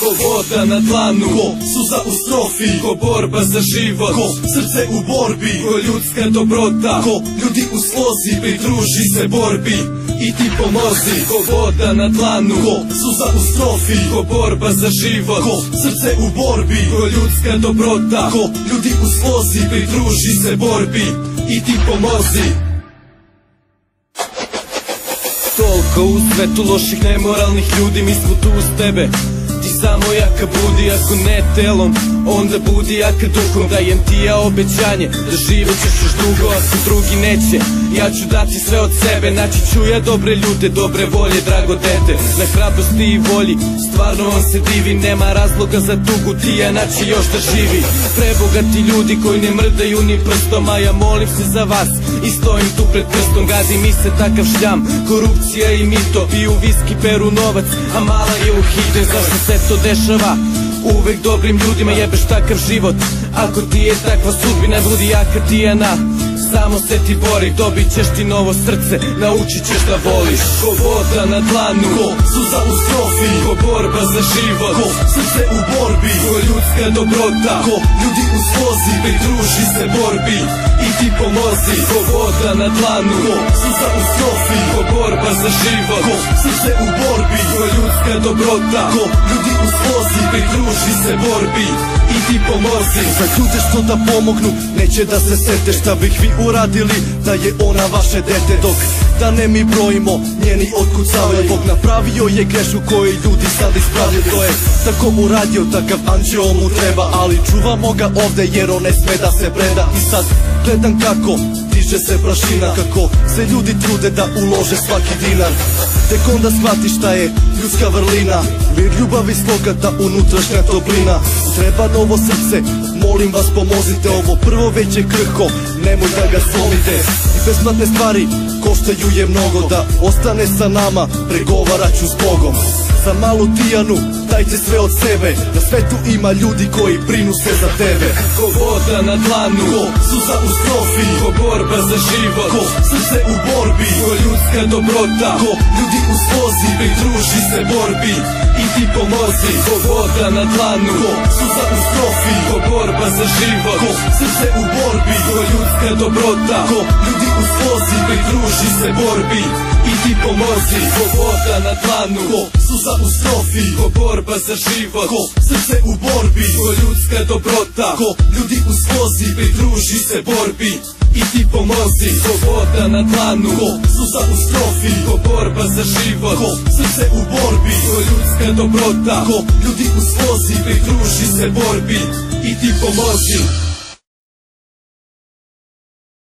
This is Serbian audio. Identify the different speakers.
Speaker 1: ko voda na dlanu, ko suza u strofi, ko borba za život, ko srce u borbi, ko ljudska dobrota, ko ljudi u slozi, pridruži se borbi i ti pomozi. Ko voda na dlanu, ko suza u strofi, ko borba za život, ko srce u borbi, ko ljudska dobrota, ko ljudi u slozi, pridruži se borbi i ti pomozi. Toliko u svetu loših nemoralnih ljudi, mi smo tu uz tebe. Ti samo jaka budi, ako ne telom, onda budi jaka duhom. Dajem ti ja obećanje da živjet ćeš još dugo, ako drugi neće, ja ću dati sve od sebe. Naći ću ja dobre ljude, dobre volje, drago dete. Na hrabrosti i volji, stvarno on se divi. Nema razloga za tugu, ti ja naći još da živi. Prebogati ljudi koji ne mrdaju ni prstom, a ja molim se za vas i stojim tu pred prstom. Gadi mi se takav šljam, korupcija i mito, piju viski, peru novac, a mala je u hite. Zašto se to dešava? Uvek dobrim ljudima jebeš takav život. Ako ti je takva sudbina, budi jaka Tijana, samo se ti bori, dobit ćeš ti novo srce, naučit ćeš da voliš. Ko voda na dlanu, ko suza u strofi, ko borba za život, ko srce u borbi, ko ljudska dobrota, ko ljudi u slozi, pridruži se borbi i ti pomozi. Ko voda na dlanu, ko suza u strofi, ko borba za život, ko srce u borbi, ko ljudska dobrota, ko ljudi u slozi, pridruži se borbi i ti pomozi.
Speaker 2: Za ljude što da pomognu, neće da se sete šta bih vi uradili da je ona vaše dete. Dok da ne mi brojimo, njeni otkucavaju. Bog napravio je grešku koju ljudi sad ispravljaju. To je tako uradio, takav anđeo mu treba, ali čuvamo ga ovde jer on ne sme da se preda. I sad gledam kako diže se prašina, kako se ljudi trude da ulože svaki dinar. Tek onda shvati šta je ljudska vrlina, mir, ljubav i sloga, ta unutrašnja toplina. Treba novo srce, molim vas pomozite. Ovo prvo već je krhko, nemoj da ga slomite. I besplatne stvari koštaju je mnogo, da ostane sa nama, pregovarat ću s Bogom. Za malu Tijanu dajte sve od sebe, na svetu ima ljudi koji brinu se za tebe.
Speaker 1: Ko voda na dlanu, ko suza u strofi, ko borba za život, ko srce u borbi, ko ljudska dobrota, ko ljudi u slozi, pridruži se borbi i ti pomozi. Ko voda na dlanu, ko suza u strofi, ko borba za život, ko srce u borbi, ko ljudska dobrota, ko ljudi u slozi, pridruži se borbi i ti pomozi. Ko voda na dlanu, ko suza u strofi, ko borba za život, ko srce u borbi, ko ljudska dobrota, ko ljudi u slozi, pridruži se borbi i ti pomozi. Ko voda na dlanu, ko suza u strofi, ko borba za život, ko srce u borbi, ko ljudska dobrota, ko ljudi u slozi, pridruži se borbi i ti pomozi.